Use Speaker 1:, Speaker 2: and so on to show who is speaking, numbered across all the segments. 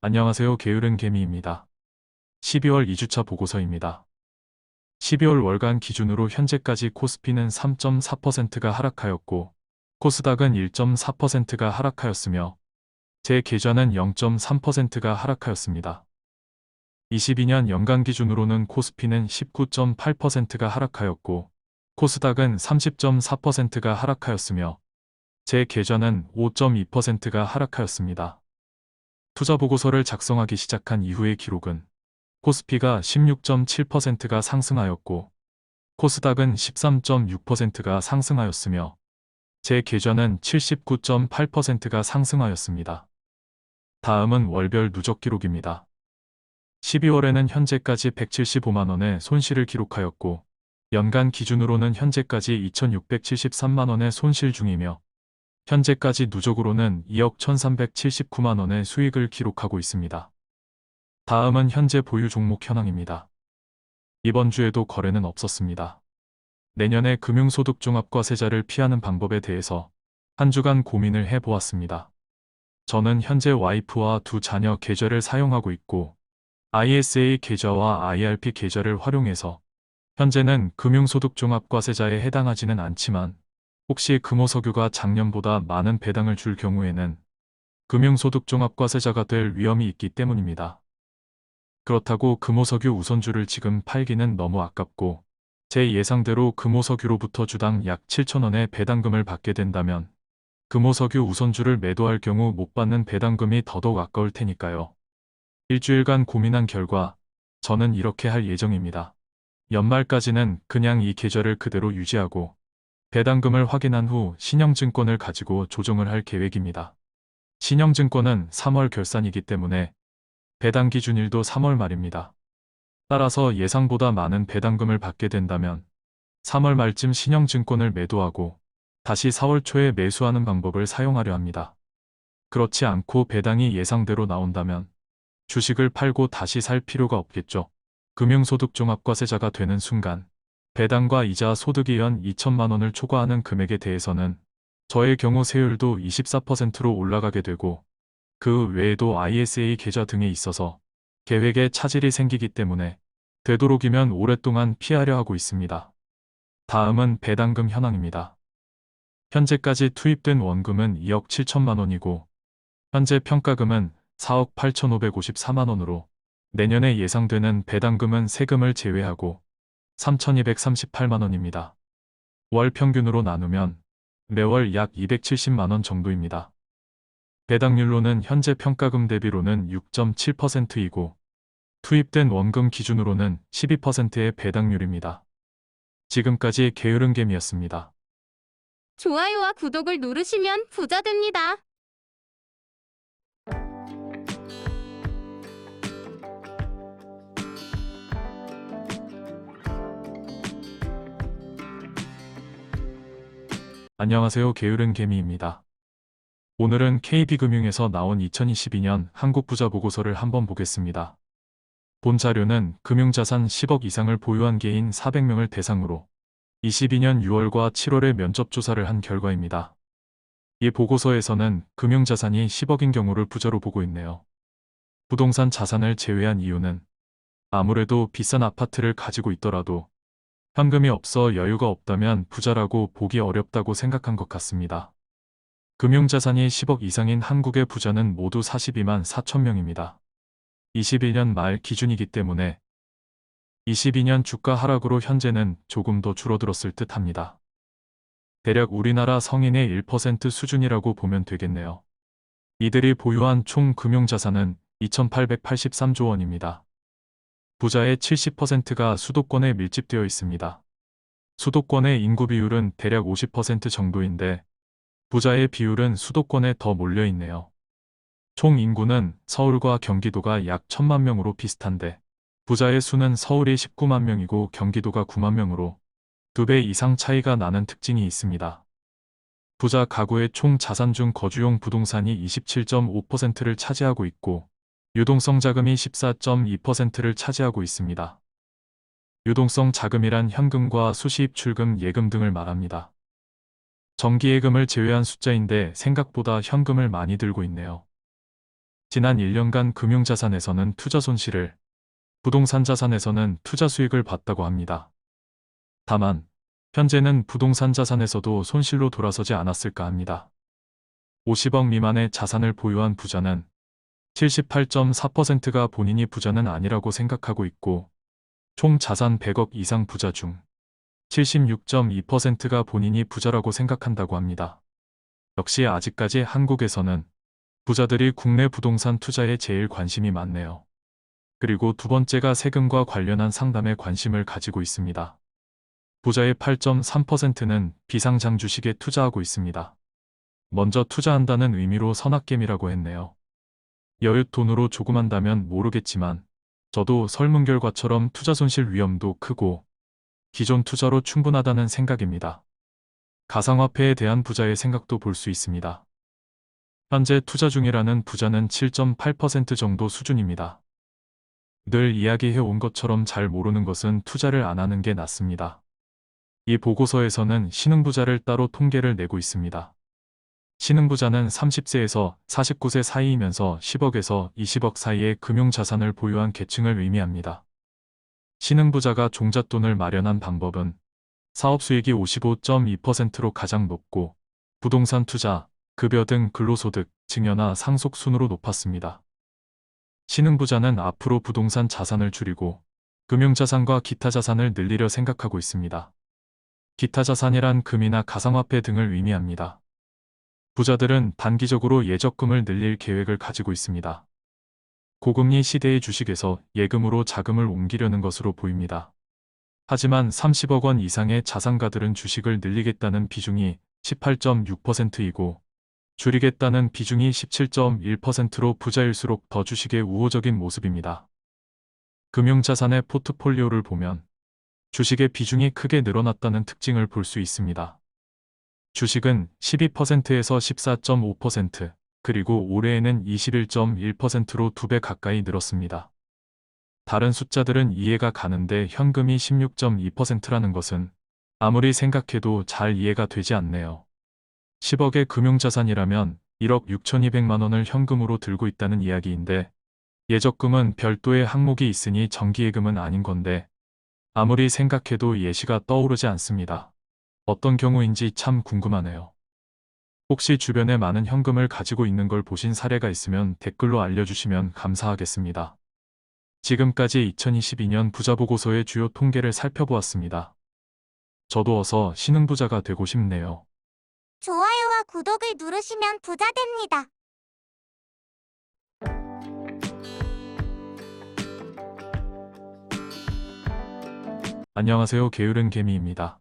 Speaker 1: 안녕하세요. 게으른 개미입니다. 12월 2주차 보고서입니다. 12월 월간 기준으로 현재까지 코스피는 3.4%가 하락하였고 코스닥은 1.4%가 하락하였으며 제 계좌는 0.3%가 하락하였습니다. 22년 연간 기준으로는 코스피는 19.8%가 하락하였고 코스닥은 30.4%가 하락하였으며 제 계좌는 5.2%가 하락하였습니다. 투자 보고서를 작성하기 시작한 이후의 기록은 코스피가 16.7%가 상승하였고 코스닥은 13.6%가 상승하였으며 제 계좌는 79.8%가 상승하였습니다. 다음은 월별 누적 기록입니다. 12월에는 현재까지 175만원의 손실을 기록하였고 연간 기준으로는 현재까지 2,673만원의 손실 중이며 현재까지 누적으로는 2억 1,379만원의 수익을 기록하고 있습니다. 다음은 현재 보유 종목 현황입니다. 이번 주에도 거래는 없었습니다. 내년에 금융소득종합과세자를 피하는 방법에 대해서 한 주간 고민을 해보았습니다. 저는 현재 와이프와 두 자녀 계좌를 사용하고 있고 ISA 계좌와 IRP 계좌를 활용해서 현재는 금융소득종합과세자에 해당하지는 않지만 혹시 금호석유가 작년보다 많은 배당을 줄 경우에는 금융소득종합과세자가 될 위험이 있기 때문입니다. 그렇다고 금호석유 우선주를 지금 팔기는 너무 아깝고 제 예상대로 금호석유로부터 주당 약 7,000원의 배당금을 받게 된다면 금호석유 우선주를 매도할 경우 못 받는 배당금이 더더욱 아까울 테니까요. 일주일간 고민한 결과 저는 이렇게 할 예정입니다. 연말까지는 그냥 이 계좌를 그대로 유지하고 배당금을 확인한 후 신영증권을 가지고 조정을 할 계획입니다. 신영증권은 3월 결산이기 때문에 배당 기준일도 3월 말입니다. 따라서 예상보다 많은 배당금을 받게 된다면 3월 말쯤 신영증권을 매도하고 다시 4월 초에 매수하는 방법을 사용하려 합니다. 그렇지 않고 배당이 예상대로 나온다면 주식을 팔고 다시 살 필요가 없겠죠. 금융소득종합과세자가 되는 순간 배당과 이자 소득이 연 2천만 원을 초과하는 금액에 대해서는 저의 경우 세율도 24%로 올라가게 되고 그 외에도 ISA 계좌 등에 있어서 계획에 차질이 생기기 때문에 되도록이면 오랫동안 피하려 하고 있습니다. 다음은 배당금 현황입니다. 현재까지 투입된 원금은 2억 7천만 원이고 현재 평가금은 4억 8,554만 원으로 내년에 예상되는 배당금은 세금을 제외하고 3,238만 원입니다. 월 평균으로 나누면 매월 약 270만 원 정도입니다. 배당률로는 현재 평가금 대비로는 6.7%이고 투입된 원금 기준으로는 12%의 배당률입니다. 지금까지 게으른개미였습니다.
Speaker 2: 좋아요와 구독을 누르시면 부자 됩니다.
Speaker 1: 안녕하세요. 게으른개미입니다. 오늘은 KB금융에서 나온 2022년 한국부자 보고서를 한번 보겠습니다. 본 자료는 금융자산 10억 이상을 보유한 개인 400명을 대상으로 22년 6월과 7월에 면접조사를 한 결과입니다. 이 보고서에서는 금융자산이 10억인 경우를 부자로 보고 있네요. 부동산 자산을 제외한 이유는 아무래도 비싼 아파트를 가지고 있더라도 현금이 없어 여유가 없다면 부자라고 보기 어렵다고 생각한 것 같습니다. 금융자산이 10억 이상인 한국의 부자는 모두 42만 4천 명입니다. 21년 말 기준이기 때문에 22년 주가 하락으로 현재는 조금 더 줄어들었을 듯 합니다. 대략 우리나라 성인의 1% 수준이라고 보면 되겠네요. 이들이 보유한 총 금융자산은 2,883조 원입니다. 부자의 70%가 수도권에 밀집되어 있습니다. 수도권의 인구 비율은 대략 50% 정도인데 부자의 비율은 수도권에 더 몰려 있네요. 총 인구는 서울과 경기도가 약 1,000만 명으로 비슷한데 부자의 수는 서울이 19만 명이고 경기도가 9만 명으로 2배 이상 차이가 나는 특징이 있습니다. 부자 가구의 총 자산 중 거주용 부동산이 27.5%를 차지하고 있고 유동성 자금이 14.2%를 차지하고 있습니다. 유동성 자금이란 현금과 수시입출금 예금 등을 말합니다. 정기예금을 제외한 숫자인데 생각보다 현금을 많이 들고 있네요. 지난 1년간 금융자산에서는 투자 손실을, 부동산 자산에서는 투자 수익을 봤다고 합니다. 다만, 현재는 부동산 자산에서도 손실로 돌아서지 않았을까 합니다. 50억 미만의 자산을 보유한 부자는 78.4%가 본인이 부자는 아니라고 생각하고 있고, 총 자산 100억 이상 부자 중 76.2%가 본인이 부자라고 생각한다고 합니다. 역시 아직까지 한국에서는 부자들이 국내 부동산 투자에 제일 관심이 많네요. 그리고 두 번째가 세금과 관련한 상담에 관심을 가지고 있습니다. 부자의 8.3%는 비상장 주식에 투자하고 있습니다. 먼저 투자한다는 의미로 선악겜이라고 했네요. 여윳 돈으로 조금 한다면 모르겠지만 저도 설문 결과처럼 투자 손실 위험도 크고 기존 투자로 충분하다는 생각입니다. 가상화폐에 대한 부자의 생각도 볼 수 있습니다. 현재 투자 중이라는 부자는 7.8% 정도 수준입니다. 늘 이야기해온 것처럼 잘 모르는 것은 투자를 안 하는 게 낫습니다. 이 보고서에서는 신흥부자를 따로 통계를 내고 있습니다. 신흥부자는 30세에서 49세 사이이면서 10억에서 20억 사이의 금융자산을 보유한 계층을 의미합니다. 신흥부자가 종잣돈을 마련한 방법은 사업 수익이 55.2%로 가장 높고 부동산 투자, 급여 등 근로소득, 증여나 상속 순으로 높았습니다. 신흥부자는 앞으로 부동산 자산을 줄이고 금융자산과 기타 자산을 늘리려 생각하고 있습니다. 기타 자산이란 금이나 가상화폐 등을 의미합니다. 부자들은 단기적으로 예적금을 늘릴 계획을 가지고 있습니다. 고금리 시대의 주식에서 예금으로 자금을 옮기려는 것으로 보입니다. 하지만 30억 원 이상의 자산가들은 주식을 늘리겠다는 비중이 18.6%이고 줄이겠다는 비중이 17.1%로 부자일수록 더 주식에 우호적인 모습입니다. 금융자산의 포트폴리오를 보면 주식의 비중이 크게 늘어났다는 특징을 볼 수 있습니다. 주식은 12%에서 14.5%, 그리고 올해에는 21.1%로 2배 가까이 늘었습니다. 다른 숫자들은 이해가 가는데 현금이 16.2%라는 것은 아무리 생각해도 잘 이해가 되지 않네요. 10억의 금융자산이라면 1억 6,200만 원을 현금으로 들고 있다는 이야기인데 예적금은 별도의 항목이 있으니 정기예금은 아닌 건데 아무리 생각해도 예시가 떠오르지 않습니다. 어떤 경우인지 참 궁금하네요. 혹시 주변에 많은 현금을 가지고 있는 걸 보신 사례가 있으면 댓글로 알려주시면 감사하겠습니다. 지금까지 2022년 부자보고서의 주요 통계를 살펴보았습니다. 저도 어서 신흥부자가 되고 싶네요.
Speaker 3: 좋아요와 구독을 누르시면 부자 됩니다.
Speaker 1: 안녕하세요. 게으른 개미입니다.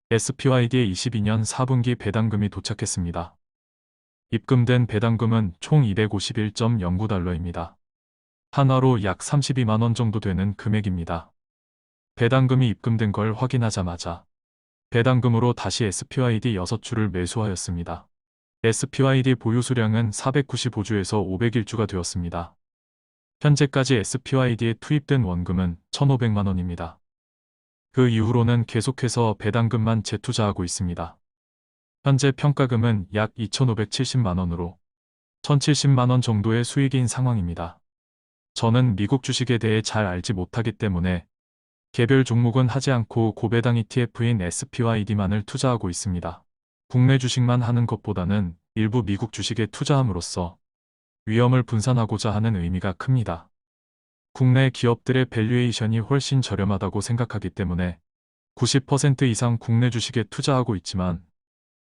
Speaker 1: SPYD의 22년 4분기 배당금이 도착했습니다. 입금된 배당금은 총 251.09달러입니다. 한화로 약 32만 원 정도 되는 금액입니다. 배당금이 입금된 걸 확인하자마자 배당금으로 다시 SPYD 6주를 매수하였습니다. SPYD 보유 수량은 495주에서 501주가 되었습니다. 현재까지 SPYD에 투입된 원금은 1,500만 원입니다. 그 이후로는 계속해서 배당금만 재투자하고 있습니다. 현재 평가금은 약 2,570만 원으로 1,070만 원 정도의 수익인 상황입니다. 저는 미국 주식에 대해 잘 알지 못하기 때문에 개별 종목은 하지 않고 고배당 ETF인 SPYD만을 투자하고 있습니다. 국내 주식만 하는 것보다는 일부 미국 주식에 투자함으로써 위험을 분산하고자 하는 의미가 큽니다. 국내 기업들의 밸류에이션이 훨씬 저렴하다고 생각하기 때문에 90% 이상 국내 주식에 투자하고 있지만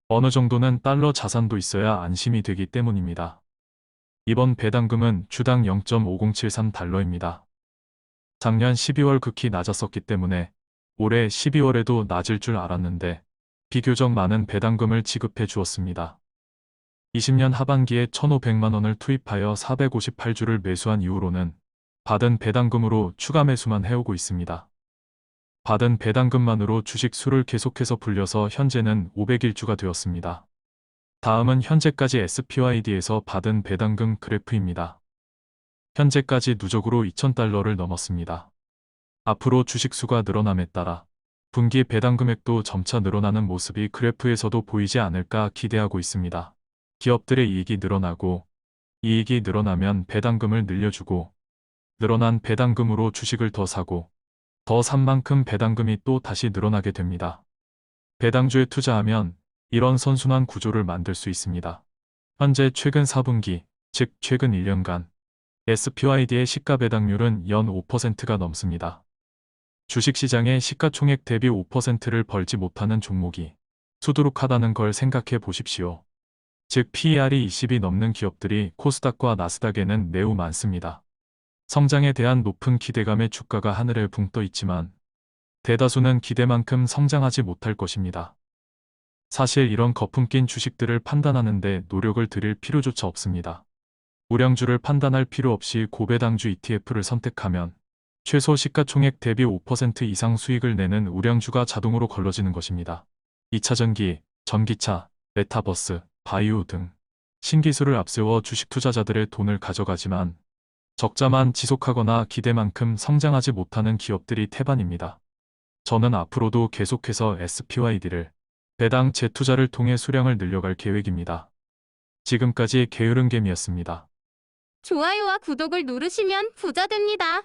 Speaker 1: 어느 정도는 달러 자산도 있어야 안심이 되기 때문입니다. 이번 배당금은 주당 0.5073달러입니다. 작년 12월 극히 낮았었기 때문에 올해 12월에도 낮을 줄 알았는데 비교적 많은 배당금을 지급해 주었습니다. 20년 하반기에 1,500만 원을 투입하여 458주를 매수한 이후로는 받은 배당금으로 추가 매수만 해오고 있습니다. 받은 배당금만으로 주식 수를 계속해서 불려서 현재는 501주가 되었습니다. 다음은 현재까지 SPYD에서 받은 배당금 그래프입니다. 현재까지 누적으로 2,000달러를 넘었습니다. 앞으로 주식 수가 늘어남에 따라 분기 배당 금액도 점차 늘어나는 모습이 그래프에서도 보이지 않을까 기대하고 있습니다. 기업들의 이익이 늘어나고 이익이 늘어나면 배당금을 늘려주고 늘어난 배당금으로 주식을 더 사고 더 산 만큼 배당금이 또 다시 늘어나게 됩니다. 배당주에 투자하면 이런 선순환 구조를 만들 수 있습니다. 현재 최근 4분기, 즉 최근 1년간 SPYD의 시가 배당률은 연 5%가 넘습니다. 주식시장의 시가총액 대비 5%를 벌지 못하는 종목이 수두룩하다는 걸 생각해 보십시오. 즉 PER이 20이 넘는 기업들이 코스닥과 나스닥에는 매우 많습니다. 성장에 대한 높은 기대감에 주가가 하늘에 붕 떠 있지만 대다수는 기대만큼 성장하지 못할 것입니다. 사실 이런 거품 낀 주식들을 판단하는데 노력을 들일 필요조차 없습니다. 우량주를 판단할 필요 없이 고배당주 ETF를 선택하면 최소 시가총액 대비 5% 이상 수익을 내는 우량주가 자동으로 걸러지는 것입니다. 2차전기, 전기차, 메타버스, 바이오 등 신기술을 앞세워 주식 투자자들의 돈을 가져가지만 적자만 지속하거나 기대만큼 성장하지 못하는 기업들이 태반입니다. 저는 앞으로도 계속해서 SPYD를 배당 재투자를 통해 수량을 늘려갈 계획입니다. 지금까지 게으른개미였습니다.
Speaker 2: 좋아요와 구독을 누르시면 부자 됩니다.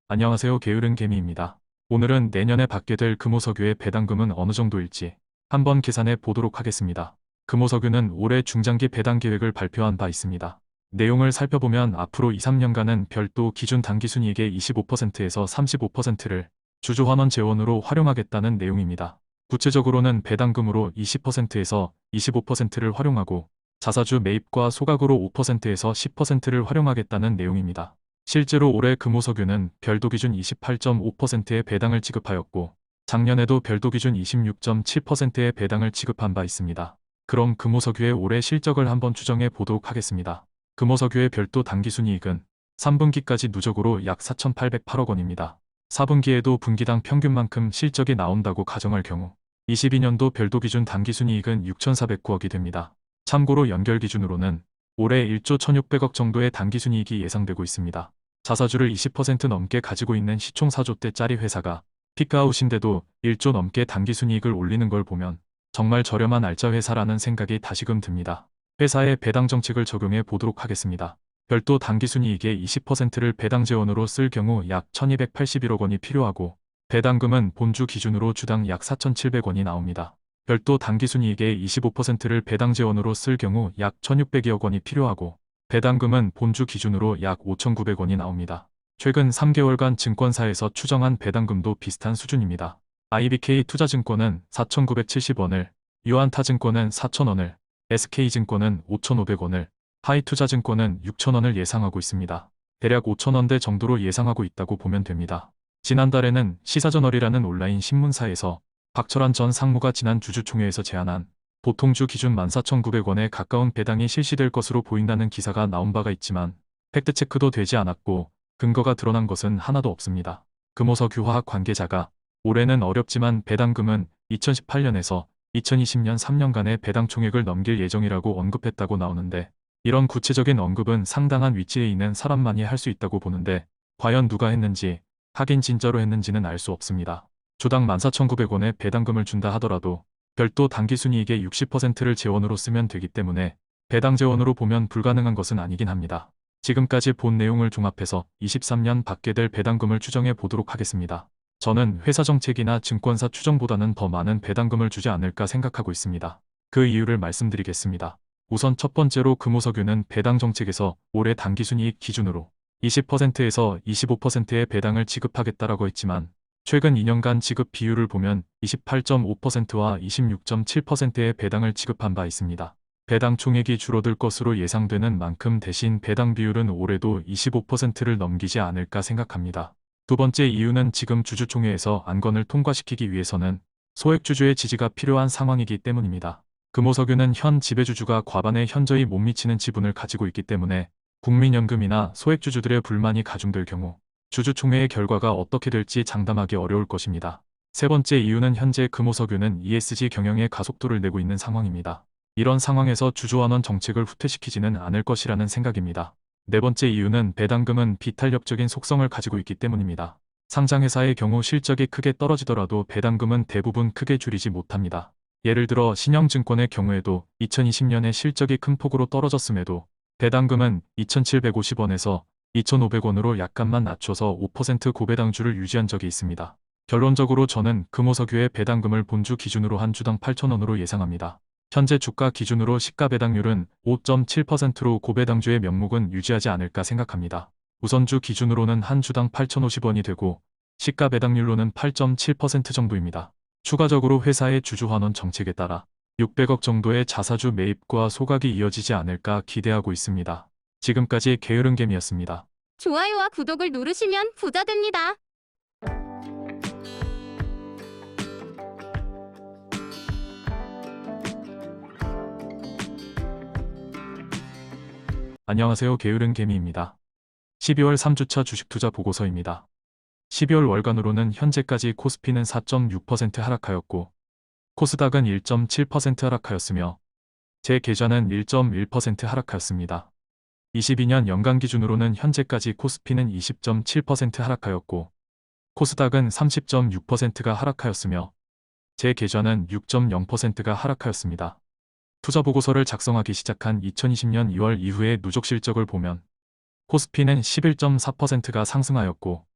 Speaker 1: 안녕하세요. 게으른개미입니다. 오늘은 내년에 받게 될 금호석유의 배당금은 어느 정도일지 한번 계산해 보도록 하겠습니다. 금호석유는 올해 중장기 배당 계획을 발표한 바 있습니다. 내용을 살펴보면 앞으로 2, 3년간은 별도 기준 당기순이익의 25%에서 35%를 주주환원 재원으로 활용하겠다는 내용입니다. 구체적으로는 배당금으로 20%에서 25%를 활용하고 자사주 매입과 소각으로 5%에서 10%를 활용하겠다는 내용입니다. 실제로 올해 금호석유는 별도 기준 28.5%의 배당을 지급하였고 작년에도 별도 기준 26.7%의 배당을 지급한 바 있습니다. 그럼 금호석유의 올해 실적을 한번 추정해 보도록 하겠습니다. 금호석유의 별도 당기순이익은 3분기까지 누적으로 약 4,808억 원입니다. 4분기에도 분기당 평균만큼 실적이 나온다고 가정할 경우 22년도 별도 기준 당기순이익은 6,409억이 됩니다. 참고로 연결 기준으로는 올해 1조 1,600억 정도의 당기순이익이 예상되고 있습니다. 자사주를 20% 넘게 가지고 있는 시총 4조대짜리 회사가 피크아웃인데도 1조 넘게 당기순이익을 올리는 걸 보면 정말 저렴한 알짜 회사라는 생각이 다시금 듭니다. 회사의 배당 정책을 적용해 보도록 하겠습니다. 별도 당기순이익의 20%를 배당 재원으로 쓸 경우 약 1,281억 원이 필요하고 배당금은 본주 기준으로 주당 약 4,700원이 나옵니다. 별도 당기순이익의 25%를 배당 재원으로 쓸 경우 약 1,600여억 원이 필요하고 배당금은 본주 기준으로 약 5,900원이 나옵니다. 최근 3개월간 증권사에서 추정한 배당금도 비슷한 수준입니다. IBK 투자증권은 4,970원을, 유한타증권은 4,000원을, SK증권은 5,500원을, 하이투자증권은 6,000원을 예상하고 있습니다. 대략 5,000원대 정도로 예상하고 있다고 보면 됩니다. 지난달에는 시사저널이라는 온라인 신문사에서 박철환 전 상무가 지난 주주총회에서 제안한 보통주 기준 14,900원에 가까운 배당이 실시될 것으로 보인다는 기사가 나온 바가 있지만 팩트체크도 되지 않았고 근거가 드러난 것은 하나도 없습니다. 금호석유 화학 관계자가 올해는 어렵지만 배당금은 2018년에서 2020년 3년간의 배당 총액을 넘길 예정이라고 언급했다고 나오는데 이런 구체적인 언급은 상당한 위치에 있는 사람만이 할 수 있다고 보는데 과연 누가 했는지 하긴 진짜로 했는지는 알 수 없습니다. 주당 14,900원의 배당금을 준다 하더라도 별도 당기순이익의 60%를 재원으로 쓰면 되기 때문에 배당 재원으로 보면 불가능한 것은 아니긴 합니다. 지금까지 본 내용을 종합해서 23년 받게 될 배당금을 추정해 보도록 하겠습니다. 저는 회사 정책이나 증권사 추정보다는 더 많은 배당금을 주지 않을까 생각하고 있습니다. 그 이유를 말씀드리겠습니다. 우선 첫 번째로 금호석유는 배당 정책에서 올해 당기순이익 기준으로 20%에서 25%의 배당을 지급하겠다라고 했지만 최근 2년간 지급 비율을 보면 28.5%와 26.7%의 배당을 지급한 바 있습니다. 배당 총액이 줄어들 것으로 예상되는 만큼 대신 배당 비율은 올해도 25%를 넘기지 않을까 생각합니다. 두 번째 이유는 지금 주주총회에서 안건을 통과시키기 위해서는 소액주주의 지지가 필요한 상황이기 때문입니다. 금호석유는 현 지배주주가 과반의 현저히 못 미치는 지분을 가지고 있기 때문에 국민연금이나 소액주주들의 불만이 가중될 경우 주주총회의 결과가 어떻게 될지 장담하기 어려울 것입니다. 세 번째 이유는 현재 금호석유는 ESG 경영에 가속도를 내고 있는 상황입니다. 이런 상황에서 주주환원 정책을 후퇴시키지는 않을 것이라는 생각입니다. 네 번째 이유는 배당금은 비탄력적인 속성을 가지고 있기 때문입니다. 상장회사의 경우 실적이 크게 떨어지더라도 배당금은 대부분 크게 줄이지 못합니다. 예를 들어 신영증권의 경우에도 2020년에 실적이 큰 폭으로 떨어졌음에도 배당금은 2,750원에서 2,500원으로 약간만 낮춰서 5% 고배당주를 유지한 적이 있습니다. 결론적으로 저는 금호석유의 배당금을 본주 기준으로 한 주당 8,000원으로 예상합니다. 현재 주가 기준으로 시가 배당률은 5.7%로 고배당주의 명목은 유지하지 않을까 생각합니다. 우선주 기준으로는 한 주당 8,050원이 되고 시가 배당률로는 8.7% 정도입니다. 추가적으로 회사의 주주환원 정책에 따라 600억 정도의 자사주 매입과 소각이 이어지지 않을까 기대하고 있습니다. 지금까지 게으른개미였습니다.
Speaker 2: 좋아요와 구독을 누르시면 부자 됩니다.
Speaker 1: 안녕하세요. 게으른개미입니다. 12월 3주차 주식투자 보고서입니다. 12월 월간으로는 현재까지 코스피는 4.6% 하락하였고 코스닥은 1.7% 하락하였으며 제 계좌는 1.1% 하락하였습니다. 22년 연간 기준으로는 현재까지 코스피는 20.7% 하락하였고 코스닥은 30.6%가 하락하였으며 제 계좌는 6.0%가 하락하였습니다. 투자 보고서를 작성하기 시작한 2020년 2월 이후의 누적 실적을 보면 코스피는 11.4%가 상승하였고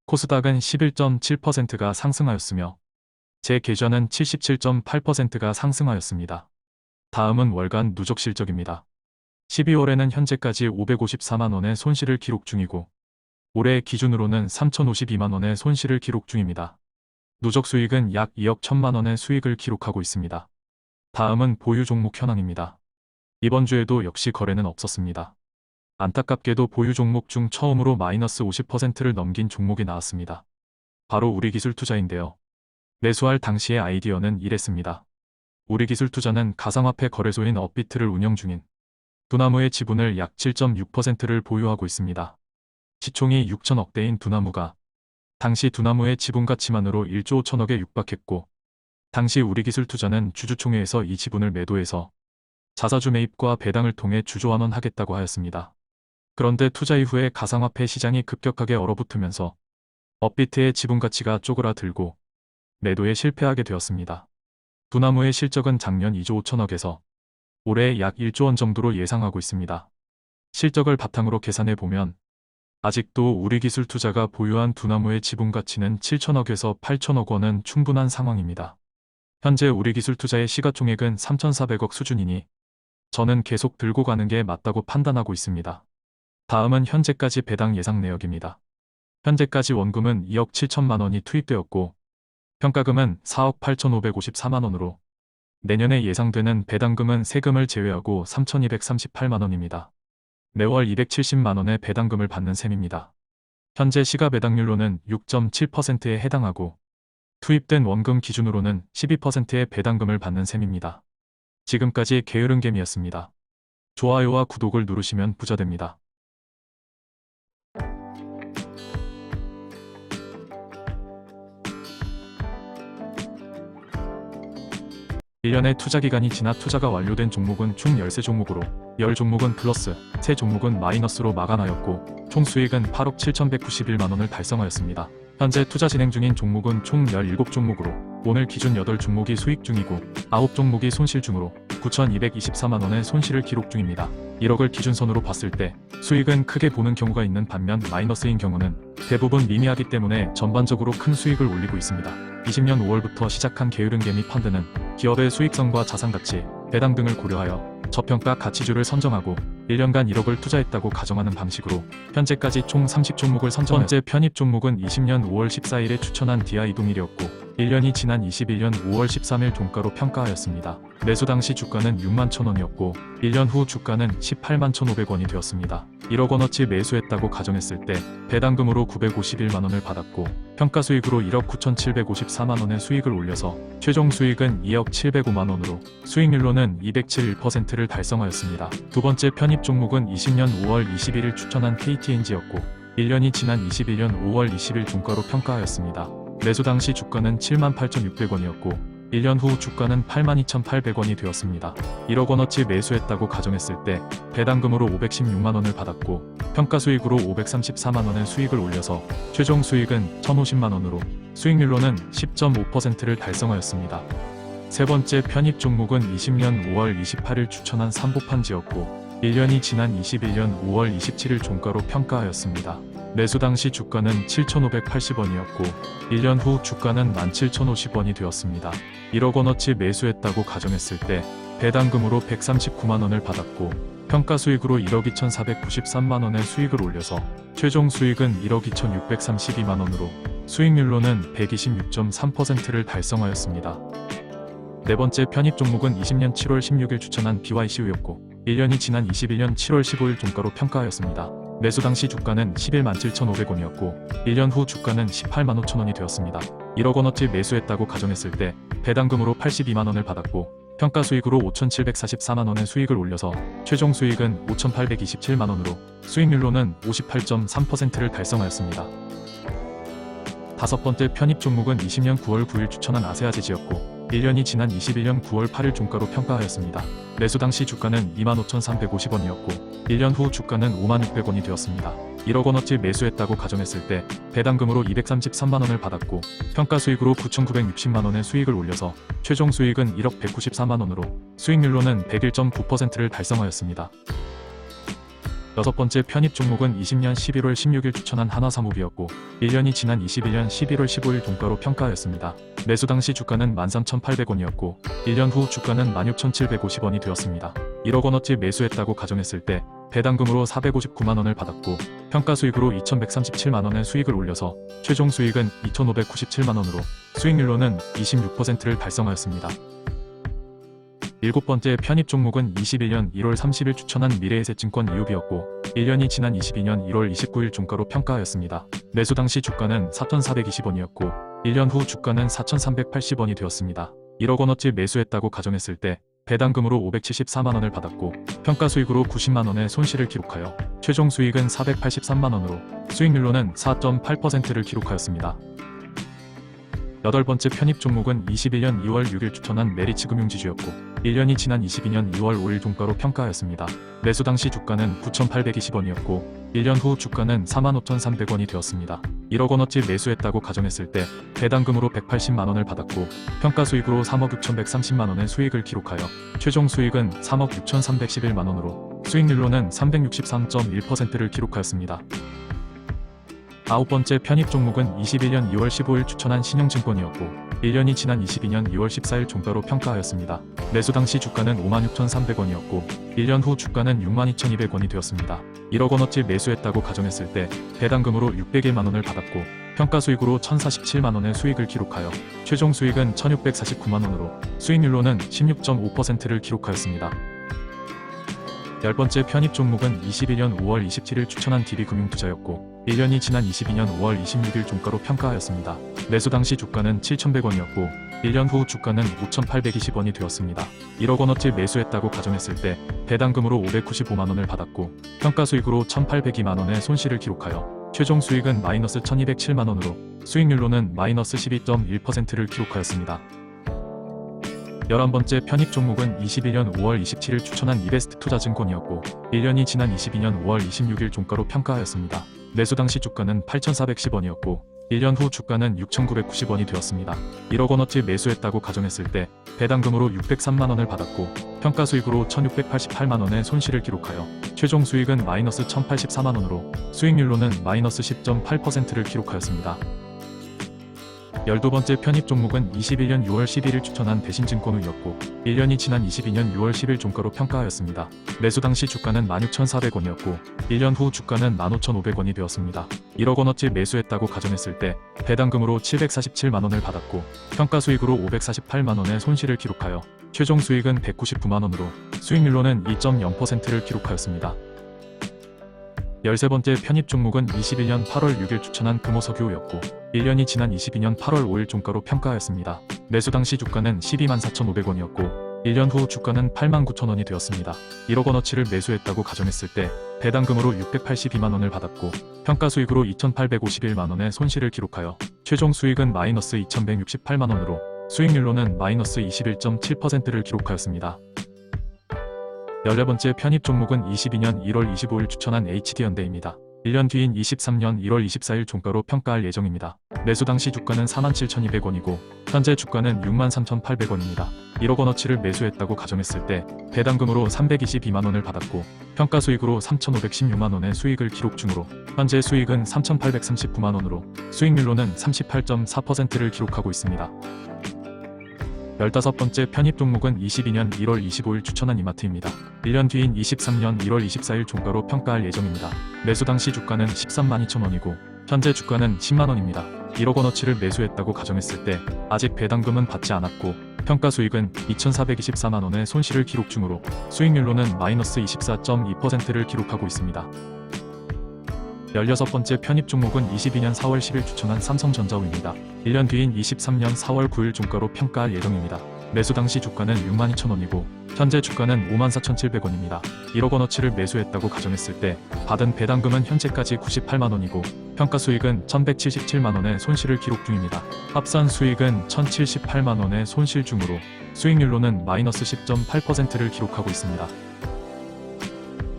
Speaker 1: 코스닥은 11.7%가 상승하였으며 제 계좌는 77.8%가 상승하였습니다. 다음은 월간 누적 실적입니다. 12월에는 현재까지 554만원의 손실을 기록 중이고 올해 기준으로는 3,052만원의 손실을 기록 중입니다. 누적 수익은 약 2억 1천만원의 수익을 기록하고 있습니다. 다음은 보유 종목 현황입니다. 이번 주에도 역시 거래는 없었습니다. 안타깝게도 보유 종목 중 처음으로 마이너스 50%를 넘긴 종목이 나왔습니다. 바로 우리기술투자인데요. 매수할 당시의 아이디어는 이랬습니다. 우리기술투자는 가상화폐 거래소인 업비트를 운영 중인 두나무의 지분을 약 7.6%를 보유하고 있습니다. 시총이 6천억대인 두나무가 당시 두나무의 지분 가치만으로 1조 5천억에 육박했고 당시 우리기술투자는 주주총회에서 이 지분을 매도해서 자사주 매입과 배당을 통해 주주환원하겠다고 하였습니다. 그런데 투자 이후에 가상화폐 시장이 급격하게 얼어붙으면서 업비트의 지분 가치가 쪼그라들고 매도에 실패하게 되었습니다. 두나무의 실적은 작년 2조 5천억에서 올해 약 1조 원 정도로 예상하고 있습니다. 실적을 바탕으로 계산해 보면 아직도 우리기술투자가 보유한 두나무의 지분 가치는 7천억에서 8천억 원은 충분한 상황입니다. 현재 우리기술투자의 시가총액은 3,400억 수준이니 저는 계속 들고 가는 게 맞다고 판단하고 있습니다. 다음은 현재까지 배당 예상 내역입니다. 현재까지 원금은 2억 7천만 원이 투입되었고 평가금은 4억 8,554만 원으로 내년에 예상되는 배당금은 세금을 제외하고 3,238만 원입니다. 매월 270만 원의 배당금을 받는 셈입니다. 현재 시가 배당률로는 6.7%에 해당하고 투입된 원금 기준으로는 12%의 배당금을 받는 셈입니다. 지금까지 게으른개미였습니다. 좋아요와 구독을 누르시면 부자 됩니다. (1년의) 투자기간이 지나 투자가 완료된 종목은 총 13종목으로 10종목은 플러스, 3종목은 마이너스로 마감하였고 총 수익은 8억 7,191만 원을 달성하였습니다. 현재 투자 진행 중인 종목은 총 17종목으로 오늘 기준 8종목이 수익 중이고 9종목이 손실 중으로 9,224만 원의 손실을 기록 중입니다. 1억을 기준선으로 봤을 때 수익은 크게 보는 경우가 있는 반면 마이너스인 경우는 대부분 미미하기 때문에 전반적으로 큰 수익을 올리고 있습니다. 20년 5월부터 시작한 게으른개미 펀드는 기업의 수익성과 자산가치, 배당 등을 고려하여 저평가 가치주를 선정하고 1년간 1억을 투자했다고 가정하는 방식으로 현재까지 총 30종목을 선정하였습니다. 번째 편입 종목은 20년 5월 14일에 추천한 디아 이동일이었고 1년이 지난 21년 5월 13일 종가로 평가하였습니다. 매수 당시 주가는 6만 1,000원이었고 1년 후 주가는 18만 1,500원이 되었습니다. 1억 원어치 매수했다고 가정했을 때 배당금으로 951만 원을 받았고 평가 수익으로 1억 9,754만 원의 수익을 올려서 최종 수익은 2억 705만 원으로 수익률로는 207%를 달성하였습니다. 두 번째 편입 종목은 20년 5월 21일 추천한 KTNG였고 1년이 지난 21년 5월 20일 종가로 평가하였습니다. 매수 당시 주가는 78,600원이었고 1년 후 주가는 82,800원이 되었습니다. 1억 원어치 매수했다고 가정했을 때 배당금으로 516만 원을 받았고 평가 수익으로 534만 원의 수익을 올려서 최종 수익은 1,050만 원으로 수익률로는 10.5%를 달성하였습니다. 세 번째 편입 종목은 20년 5월 28일 추천한 삼보판지였고 1년이 지난 21년 5월 27일 종가로 평가하였습니다. 매수 당시 주가는 7,580원이었고 1년 후 주가는 17,050원이 되었습니다. 1억 원어치 매수했다고 가정했을 때 배당금으로 139만 원을 받았고 평가 수익으로 1억 2,493만 원의 수익을 올려서 최종 수익은 1억 2,632만 원으로 수익률로는 126.3%를 달성하였습니다. 네 번째 편입 종목은 20년 7월 16일 추천한 BYCU였고 1년이 지난 21년 7월 15일 종가로 평가하였습니다. 매수 당시 주가는 117,500원이었고 1년 후 주가는 185,000원이 되었습니다. 1억 원어치 매수했다고 가정했을 때 배당금으로 82만 원을 받았고 평가 수익으로 5,744만 원의 수익을 올려서 최종 수익은 5,827만 원으로 수익률로는 58.3%를 달성하였습니다. 다섯 번째 편입 종목은 20년 9월 9일 추천한 아세아제지였고 1년이 지난 21년 9월 8일 종가로 평가하였습니다. 매수 당시 주가는 25,350원이었고 1년 후 주가는 56,600원이 되었습니다. 1억 원어치 매수했다고 가정했을 때 배당금으로 233만 원을 받았고 평가 수익으로 9,960만 원의 수익을 올려서 최종 수익은 1억 194만 원으로 수익률로는 101.9%를 달성하였습니다. 여섯 번째 편입 종목은 20년 11월 16일 추천한 한화사무비였고 1년이 지난 21년 11월 15일 종가로 평가하였습니다. 매수 당시 주가는 13,800원이었고 1년 후 주가는 16,750원이 되었습니다. 1억 원어치 매수했다고 가정했을 때 배당금으로 459만 원을 받았고 평가 수익으로 2,137만 원의 수익을 올려서 최종 수익은 2,597만 원으로 수익률로는 26%를 달성하였습니다. 일곱 번째 편입 종목은 21년 1월 30일 추천한 미래에셋증권 이유비였고 1년이 지난 22년 1월 29일 종가로 평가하였습니다. 매수 당시 주가는 4,420원이었고 1년 후 주가는 4,380원이 되었습니다. 1억 원어치 매수했다고 가정했을 때 배당금으로 574만 원을 받았고 평가 수익으로 90만 원의 손실을 기록하여 최종 수익은 483만 원으로 수익률로는 4.8%를 기록하였습니다. 여덟 번째 편입 종목은 21년 2월 6일 추천한 메리츠금융지주였고 1년이 지난 22년 2월 5일 종가로 평가하였습니다. 매수 당시 주가는 9,820원이었고 1년 후 주가는 45,300원이 되었습니다. 1억 원어치 매수했다고 가정했을 때 배당금으로 180만 원을 받았고 평가 수익으로 3억 6,130만 원의 수익을 기록하여 최종 수익은 3억 6,311만 원으로 수익률로는 363.1%를 기록하였습니다. 아홉 번째 편입 종목은 21년 2월 15일 추천한 신영증권이었고 1년이 지난 22년 2월 14일 종가로 평가하였습니다. 매수 당시 주가는 56,300원이었고 1년 후 주가는 62,200원이 되었습니다. 1억 원어치 매수했다고 가정했을 때 배당금으로 601만 원을 받았고 평가 수익으로 1,047만 원의 수익을 기록하여 최종 수익은 1,649만 원으로 수익률로는 16.5%를 기록하였습니다. 열 번째 편입 종목은 21년 5월 27일 추천한 DB금융투자였고 1년이 지난 22년 5월 26일 종가로 평가하였습니다. 매수 당시 주가는 7,100원이었고 1년 후 주가는 5,820원이 되었습니다. 1억 원어치 매수했다고 가정했을 때 배당금으로 595만 원을 받았고 평가 수익으로 1,802만 원의 손실을 기록하여 최종 수익은 마이너스 1,207만 원으로 수익률로는 마이너스 12.1%를 기록하였습니다. 11번째 편입 종목은 21년 5월 27일 추천한 이베스트 투자증권이었고 1년이 지난 22년 5월 26일 종가로 평가하였습니다. 매수 당시 주가는 8,410원이었고 1년 후 주가는 6,990원이 되었습니다. 1억 원어치 매수했다고 가정했을 때 배당금으로 603만 원을 받았고 평가 수익으로 1,688만 원의 손실을 기록하여 최종 수익은 마이너스 1,084만 원으로 수익률로는 마이너스 10.8%를 기록하였습니다. 12번째 편입 종목은 21년 6월 11일 추천한 대신증권우였고 1년이 지난 22년 6월 10일 종가로 평가하였습니다. 매수 당시 주가는 16,400원이었고 1년 후 주가는 15,500원이 되었습니다. 1억 원어치 매수했다고 가정했을 때 배당금으로 747만 원을 받았고 평가 수익으로 548만 원의 손실을 기록하여 최종 수익은 199만 원으로 수익률로는 2.0%를 기록하였습니다. 13번째 편입 종목은 21년 8월 6일 추천한 금호석유였고 1년이 지난 22년 8월 5일 종가로 평가하였습니다. 매수 당시 주가는 124,500원이었고 1년 후 주가는 89,000원이 되었습니다. 1억 원어치를 매수했다고 가정했을 때 배당금으로 682만 원을 받았고 평가 수익으로 2,851만 원의 손실을 기록하여 최종 수익은 마이너스 2,168만 원으로 수익률로는 마이너스 21.7%를 기록하였습니다. 14번째 편입 종목은 22년 1월 25일 추천한 HD현대입니다. 1년 뒤인 23년 1월 24일 종가로 평가할 예정입니다. 매수 당시 주가는 47,200원이고 현재 주가는 63,800원입니다. 1억 원어치를 매수했다고 가정했을 때 배당금으로 322만원을 받았고 평가 수익으로 3,516만원의 수익을 기록 중으로 현재 수익은 3,839만원으로 수익률로는 38.4%를 기록하고 있습니다. 15번째 편입 종목은 22년 1월 25일 추천한 이마트입니다. 1년 뒤인 23년 1월 24일 종가로 평가할 예정입니다. 매수 당시 주가는 132,000원이고 현재 주가는 10만원입니다. 1억 원어치를 매수했다고 가정했을 때 아직 배당금은 받지 않았고 평가 수익은 2,424만원의 손실을 기록 중으로 수익률로는 마이너스 24.2%를 기록하고 있습니다. 16번째 편입 종목은 22년 4월 10일 추천한 삼성전자우입니다. 1년 뒤인 23년 4월 9일 종가로 평가할 예정입니다. 매수 당시 주가는 62,000원이고 현재 주가는 54,700원입니다. 1억 원어치를 매수했다고 가정했을 때 받은 배당금은 현재까지 98만원이고 평가 수익은 1,177만원의 손실을 기록 중입니다. 합산 수익은 1,078만원의 손실 중으로 수익률로는 마이너스 10.8%를 기록하고 있습니다.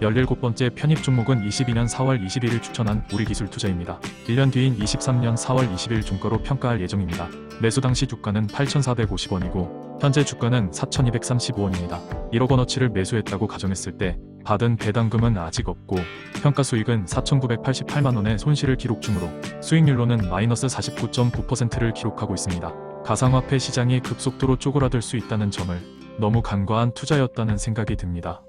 Speaker 1: 17번째 편입 종목은 22년 4월 21일 추천한 우리기술투자입니다. 1년 뒤인 23년 4월 20일 종가로 평가할 예정입니다. 매수 당시 주가는 8,450원이고 현재 주가는 4,235원입니다. 1억 원어치를 매수했다고 가정했을 때 받은 배당금은 아직 없고 평가 수익은 4,988만원의 손실을 기록 중으로 수익률로는 마이너스 49.9%를 기록하고 있습니다. 가상화폐 시장이 급속도로 쪼그라들 수 있다는 점을 너무 간과한 투자였다는 생각이 듭니다.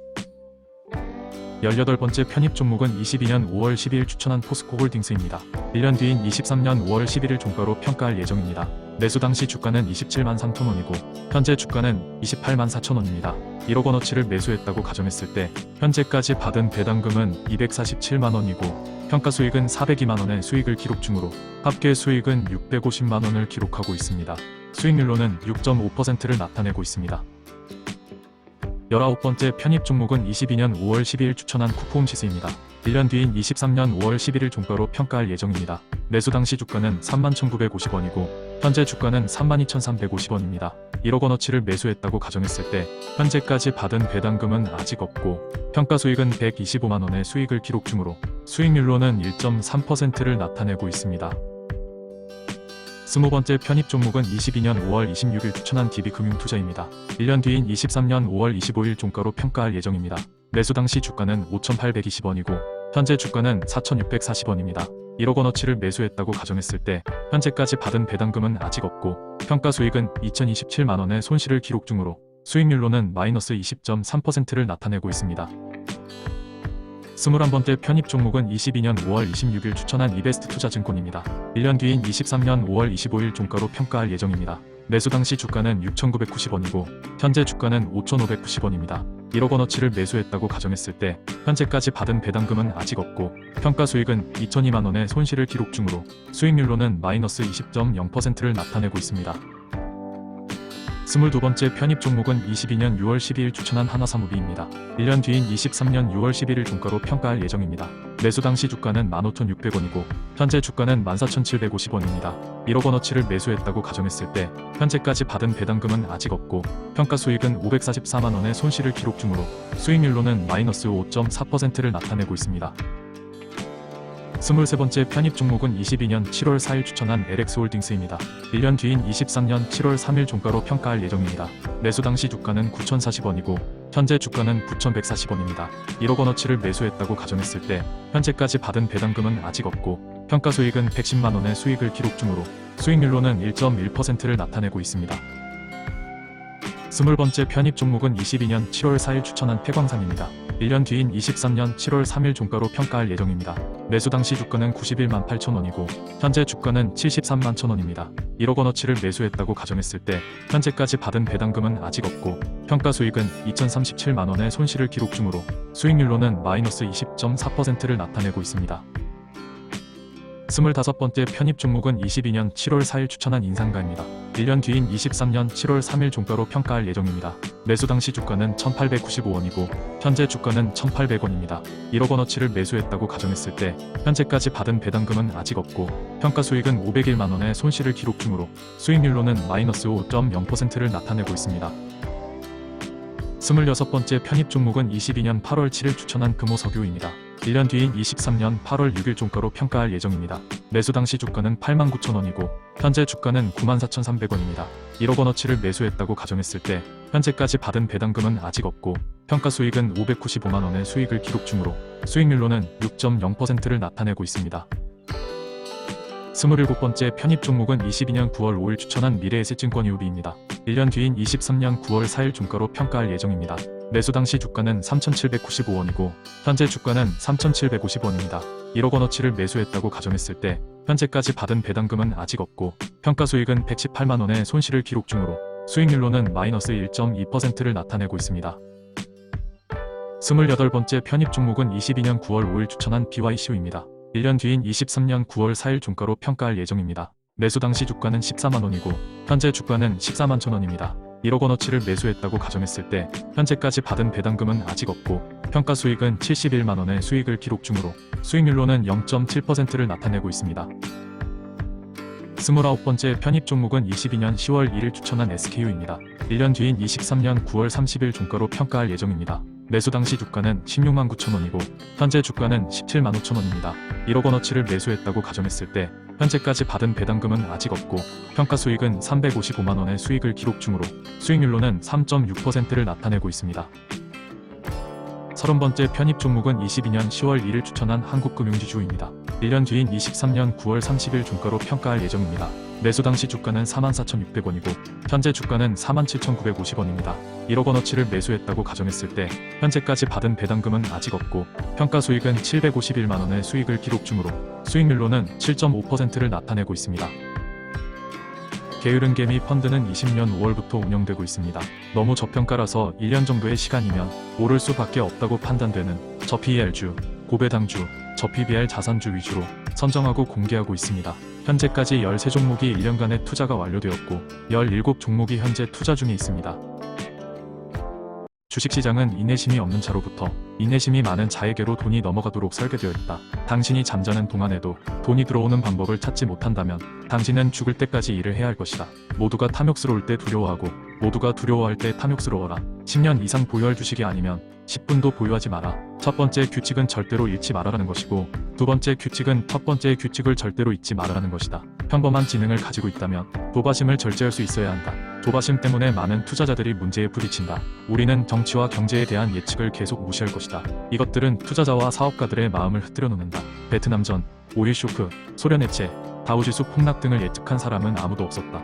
Speaker 1: 18번째 편입 종목은 22년 5월 12일 추천한 포스코홀딩스입니다. 1년 뒤인 23년 5월 11일 종가로 평가할 예정입니다. 매수 당시 주가는 27만 3천원이고 현재 주가는 28만 4천원입니다. 1억 원어치를 매수했다고 가정했을 때 현재까지 받은 배당금은 247만원이고 평가 수익은 402만원의 수익을 기록 중으로 합계 수익은 650만원을 기록하고 있습니다. 수익률로는 6.5%를 나타내고 있습니다. 19번째 편입 종목은 22년 5월 12일 추천한 쿠포홈시스입니다. 1년 뒤인 23년 5월 11일 종가로 평가할 예정입니다. 매수 당시 주가는 31,950원이고 현재 주가는 32,350원입니다. 1억 원어치를 매수했다고 가정했을 때 현재까지 받은 배당금은 아직 없고 평가 수익은 125만원의 수익을 기록 중으로 수익률로는 1.3%를 나타내고 있습니다. 20번째 편입 종목은 22년 5월 26일 추천한 DB금융투자입니다. 1년 뒤인 23년 5월 25일 종가로 평가할 예정입니다. 매수 당시 주가는 5,820원이고 현재 주가는 4,640원입니다. 1억 원어치를 매수했다고 가정했을 때 현재까지 받은 배당금은 아직 없고 평가 수익은 2,027만원의 손실을 기록 중으로 수익률로는 마이너스 20.3%를 나타내고 있습니다. 21번째 편입 종목은 22년 5월 26일 추천한 이베스트투자증권입니다. 1년 뒤인 23년 5월 25일 종가로 평가할 예정입니다. 매수 당시 주가는 6,990원이고 현재 주가는 5,590원입니다. 1억 원어치를 매수했다고 가정했을 때 현재까지 받은 배당금은 아직 없고 평가 수익은 2,002만원의 손실을 기록 중으로 수익률로는 마이너스 20.0%를 나타내고 있습니다. 22번째 편입 종목은 22년 6월 12일 추천한 하나사무비입니다. 1년 뒤인 23년 6월 11일 종가로 평가할 예정입니다. 매수 당시 주가는 15,600원이고 현재 주가는 14,750원입니다. 1억 원어치를 매수했다고 가정했을 때 현재까지 받은 배당금은 아직 없고 평가 수익은 544만원의 손실을 기록 중으로 수익률로는 마이너스 5.4%를 나타내고 있습니다. 23번째 편입 종목은 22년 7월 4일 추천한 LX홀딩스입니다. 1년 뒤인 23년 7월 3일 종가로 평가할 예정입니다. 매수 당시 주가는 9,040원이고 현재 주가는 9,140원입니다. 1억 원어치를 매수했다고 가정했을 때 현재까지 받은 배당금은 아직 없고 평가 수익은 110만원의 수익을 기록 중으로 수익률로는 1.1%를 나타내고 있습니다. 20번째 편입 종목은 22년 7월 4일 추천한 태광산입니다. 1년 뒤인 23년 7월 3일 종가로 평가할 예정입니다. 매수 당시 주가는 91만 8천원이고 현재 주가는 73만 1천원입니다. 1억 원어치를 매수했다고 가정했을 때 현재까지 받은 배당금은 아직 없고 평가 수익은 2,037만원의 손실을 기록 중으로 수익률로는 마이너스 20.4%를 나타내고 있습니다. 25번째 편입 종목은 22년 7월 4일 추천한 인상가입니다. 1년 뒤인 23년 7월 3일 종가로 평가할 예정입니다. 매수 당시 주가는 1,895원이고 현재 주가는 1,800원입니다. 1억 원어치를 매수했다고 가정했을 때 현재까지 받은 배당금은 아직 없고 평가 수익은 501만 원의 손실을 기록 중으로 수익률로는 마이너스 5.0%를 나타내고 있습니다. 26번째 편입 종목은 22년 8월 7일 추천한 금호석유입니다. 1년 뒤인 23년 8월 6일 종가로 평가할 예정입니다. 매수 당시 주가는 89,000원이고 현재 주가는 94,300원입니다. 1억 원어치를 매수했다고 가정했을 때 현재까지 받은 배당금은 아직 없고 평가 수익은 595만 원의 수익을 기록 중으로 수익률로는 6.0%를 나타내고 있습니다. 27번째 편입 종목은 22년 9월 5일 추천한 미래에셋증권 UB입니다. 1년 뒤인 23년 9월 4일 종가로 평가할 예정입니다. 매수 당시 주가는 3,795원이고 현재 주가는 3,750원입니다. 1억 원어치를 매수했다고 가정했을 때 현재까지 받은 배당금은 아직 없고 평가 수익은 118만 원의 손실을 기록 중으로 수익률로는 마이너스 1.2%를 나타내고 있습니다. 28번째 편입 종목은 22년 9월 5일 추천한 BYCU입니다. 1년 뒤인 23년 9월 4일 종가로 평가할 예정입니다. 매수 당시 주가는 14만 원이고 현재 주가는 14만 1,000원입니다. 1억 원어치를 매수했다고 가정했을 때 현재까지 받은 배당금은 아직 없고 평가 수익은 71만 원의 수익을 기록 중으로 수익률로는 0.7%를 나타내고 있습니다. 29번째 편입 종목은 22년 10월 1일 추천한 SKU입니다. 1년 뒤인 23년 9월 30일 종가로 평가할 예정입니다. 매수 당시 주가는 16만 9천원이고 현재 주가는 17만 5천원입니다. 1억 원어치를 매수했다고 가정했을 때 현재까지 받은 배당금은 아직 없고 평가 수익은 355만 원의 수익을 기록 중으로 수익률로는 3.6%를 나타내고 있습니다. 30번째 편입 종목은 22년 10월 1일 추천한 한국금융지주입니다. 1년 뒤인 23년 9월 30일 종가로 평가할 예정입니다. 매수 당시 주가는 44,600원이고 현재 주가는 47,950원입니다. 1억 원어치를 매수했다고 가정했을 때 현재까지 받은 배당금은 아직 없고 평가 수익은 751만 원의 수익을 기록 중으로 수익률로는 7.5%를 나타내고 있습니다. 게으른개미 펀드는 20년 5월부터 운영되고 있습니다. 너무 저평가라서 1년 정도의 시간이면 오를 수밖에 없다고 판단되는 저PER주, 고배당주, 저PBR 자산주 위주로 선정하고 공개하고 있습니다. 현재까지 13종목이 1년간의 투자가 완료되었고 17종목이 현재 투자 중에 있습니다. 주식시장은 인내심이 없는 자로부터 인내심이 많은 자에게로 돈이 넘어가도록 설계되어 있다. 당신이 잠자는 동안에도 돈이 들어오는 방법을 찾지 못한다면 당신은 죽을 때까지 일을 해야 할 것이다. 모두가 탐욕스러울 때 두려워하고 모두가 두려워할 때 탐욕스러워라. 10년 이상 보유할 주식이 아니면 10분도 보유하지 마라. 첫 번째 규칙은 절대로 잃지 말아라는 것이고 두 번째 규칙은 첫 번째 규칙을 절대로 잊지 말아라는 것이다. 평범한 지능을 가지고 있다면 도바심을 절제할 수 있어야 한다. 도바심 때문에 많은 투자자들이 문제에 부딪힌다. 우리는 정치와 경제에 대한 예측을 계속 무시할 것이다. 이것들은 투자자와 사업가들의 마음을 흐트려 놓는다. 베트남전, 오일 쇼크, 소련 해체, 다우지수 폭락 등을 예측한 사람은 아무도 없었다.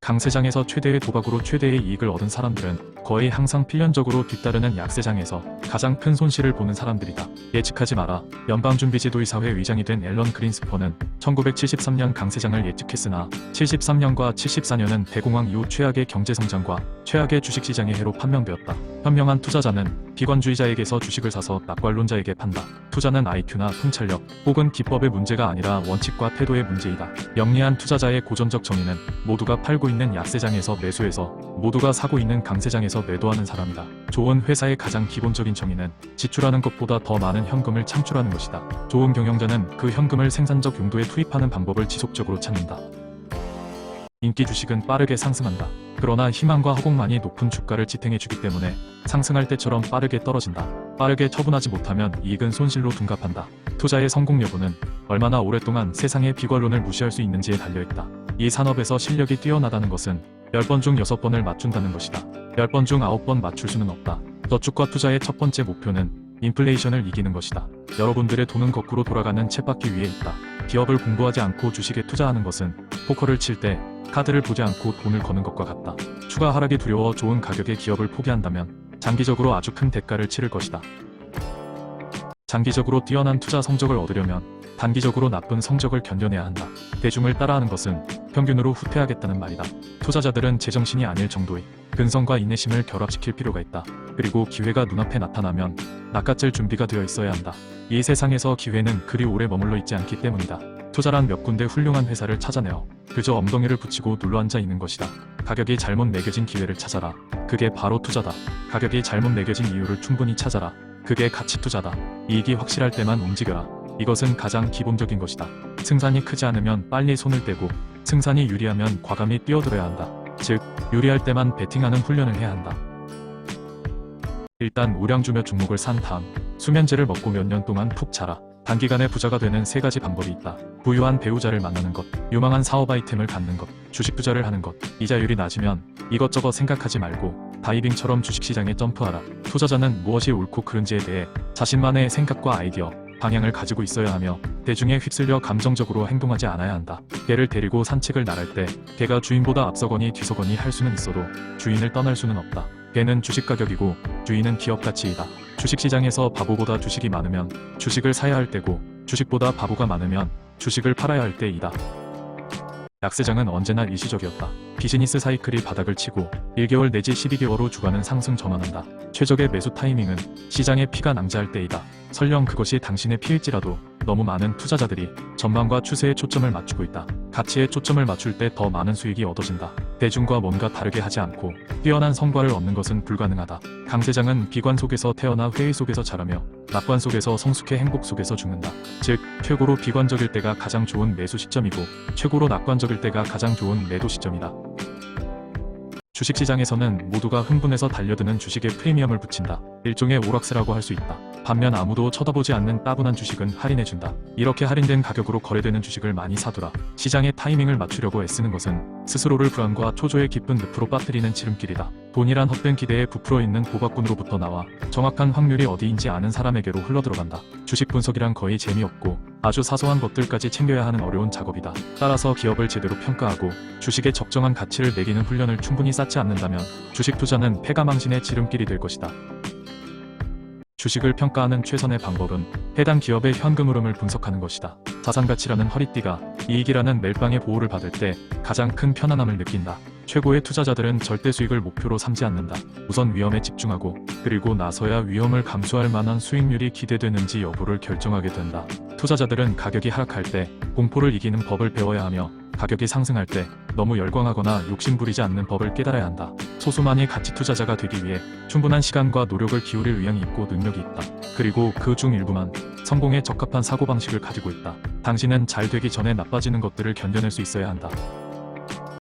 Speaker 1: 강세장에서 최대의 도박으로 최대의 이익을 얻은 사람들은 거의 항상 필연적으로 뒤따르는 약세장에서 가장 큰 손실을 보는 사람들이다. 예측하지 마라. 연방준비제도이사회 의장이 된 앨런 그린스퍼는 1973년 강세장을 예측했으나 73년과 74년은 대공황 이후 최악의 경제성장과 최악의 주식시장의 해로 판명되었다. 현명한 투자자는 비관주의자에게서 주식을 사서 낙관론자에게 판다. 투자는 IQ나 통찰력 혹은 기법의 문제가 아니라 원칙과 태도의 문제이다. 영리한 투자자의 고전적 정의는 모두가 팔고 있는 약세장에서 매수해서 모두가 사고 있는 강세장에서 매도하는 사람이다. 좋은 회사의 가장 기본적인 정의는 지출하는 것보다 더 많은 현금을 창출하는 것이다. 좋은 경영자는 그 현금을 생산적 용도에 투입하는 방법을 지속적으로 찾는다. 인기 주식은 빠르게 상승한다. 그러나 희망과 허공만이 높은 주가를 지탱해주기 때문에 상승할 때처럼 빠르게 떨어진다. 빠르게 처분하지 못하면 이익은 손실로 둔갑한다. 투자의 성공 여부는 얼마나 오랫동안 세상의 비관론을 무시할 수 있는지에 달려있다. 이 산업에서 실력이 뛰어나다는 것은 10번 중 6번을 맞춘다는 것이다. 10번 중 9번 맞출 수는 없다. 저축과 투자의 첫 번째 목표는 인플레이션을 이기는 것이다. 여러분들의 돈은 거꾸로 돌아가는 쳇바퀴 위에 있다. 기업을 공부하지 않고 주식에 투자하는 것은 포커를 칠 때 카드를 보지 않고 돈을 거는 것과 같다. 추가 하락이 두려워 좋은 가격의 기업을 포기한다면 장기적으로 아주 큰 대가를 치를 것이다. 장기적으로 뛰어난 투자 성적을 얻으려면 단기적으로 나쁜 성적을 견뎌내야 한다. 대중을 따라하는 것은 평균으로 후퇴하겠다는 말이다. 투자자들은 제정신이 아닐 정도의 근성과 인내심을 결합시킬 필요가 있다. 그리고 기회가 눈앞에 나타나면 낚아챌 준비가 되어 있어야 한다. 이 세상에서 기회는 그리 오래 머물러 있지 않기 때문이다. 투자란 몇 군데 훌륭한 회사를 찾아내어 그저 엉덩이를 붙이고 눌러앉아 있는 것이다. 가격이 잘못 매겨진 기회를 찾아라. 그게 바로 투자다. 가격이 잘못 매겨진 이유를 충분히 찾아라. 그게 가치 투자다. 이익이 확실할 때만 움직여라. 이것은 가장 기본적인 것이다. 승산이 크지 않으면 빨리 손을 떼고 승산이 유리하면 과감히 뛰어들어야 한다. 즉, 유리할 때만 베팅하는 훈련을 해야 한다. 일단 우량주 몇 종목을 산 다음 수면제를 먹고 몇 년 동안 푹 자라. 단기간에 부자가 되는 3가지 방법이 있다. 부유한 배우자를 만나는 것, 유망한 사업 아이템을 갖는 것, 주식 투자를 하는 것. 이자율이 낮으면 이것저것 생각하지 말고 다이빙처럼 주식시장에 점프하라. 투자자는 무엇이 옳고 그른지에 대해 자신만의 생각과 아이디어, 방향을 가지고 있어야 하며 대중에 휩쓸려 감정적으로 행동하지 않아야 한다. 개를 데리고 산책을 나갈 때 개가 주인보다 앞서거니 뒤서거니 할 수는 있어도 주인을 떠날 수는 없다. 개는 주식 가격이고 주인은 기업 가치이다. 주식시장에서 바보보다 주식이 많으면 주식을 사야 할 때고 주식보다 바보가 많으면 주식을 팔아야 할 때이다. 약세장은 언제나 일시적이었다. 비즈니스 사이클이 바닥을 치고 1개월 내지 12개월 후 주가는 상승 전환한다. 최적의 매수 타이밍은 시장에 피가 낭자할 때이다. 설령 그것이 당신의 피일지라도 너무 많은 투자자들이 전망과 추세에 초점을 맞추고 있다. 가치에 초점을 맞출 때 더 많은 수익이 얻어진다. 대중과 뭔가 다르게 하지 않고 뛰어난 성과를 얻는 것은 불가능하다. 강세장은 비관 속에서 태어나 회의 속에서 자라며 낙관 속에서 성숙해 행복 속에서 죽는다. 즉, 최고로 비관적일 때가 가장 좋은 매수 시점이고 최고로 낙관적일 때가 가장 좋은 매도 시점이다. 주식시장에서는 모두가 흥분해서 달려드는 주식에 프리미엄을 붙인다. 일종의 오락세라고 할 수 있다. 반면 아무도 쳐다보지 않는 따분한 주식은 할인해준다. 이렇게 할인된 가격으로 거래되는 주식을 많이 사두라. 시장의 타이밍을 맞추려고 애쓰는 것은 스스로를 불안과 초조의 깊은 늪으로 빠뜨리는 지름길이다. 돈이란 헛된 기대에 부풀어 있는 도박꾼으로부터 나와 정확한 확률이 어디인지 아는 사람에게로 흘러들어간다. 주식 분석이란 거의 재미없고 아주 사소한 것들까지 챙겨야 하는 어려운 작업이다. 따라서 기업을 제대로 평가하고 주식에 적정한 가치를 매기는 훈련을 충분히 쌓지 않는다면 주식 투자는 패가망신의 지름길이 될 것이다. 주식을 평가하는 최선의 방법은 해당 기업의 현금 흐름을 분석하는 것이다. 자산가치라는 허리띠가 이익이라는 멜빵의 보호를 받을 때 가장 큰 편안함을 느낀다. 최고의 투자자들은 절대 수익을 목표로 삼지 않는다. 우선 위험에 집중하고 그리고 나서야 위험을 감수할 만한 수익률이 기대되는지 여부를 결정하게 된다. 투자자들은 가격이 하락할 때 공포를 이기는 법을 배워야 하며 가격이 상승할 때 너무 열광하거나 욕심부리지 않는 법을 깨달아야 한다. 소수만이 가치 투자자가 되기 위해 충분한 시간과 노력을 기울일 의향이 있고 능력이 있다. 그리고 그 중 일부만 성공에 적합한 사고방식을 가지고 있다. 당신은 잘 되기 전에 나빠지는 것들을 견뎌낼 수 있어야 한다.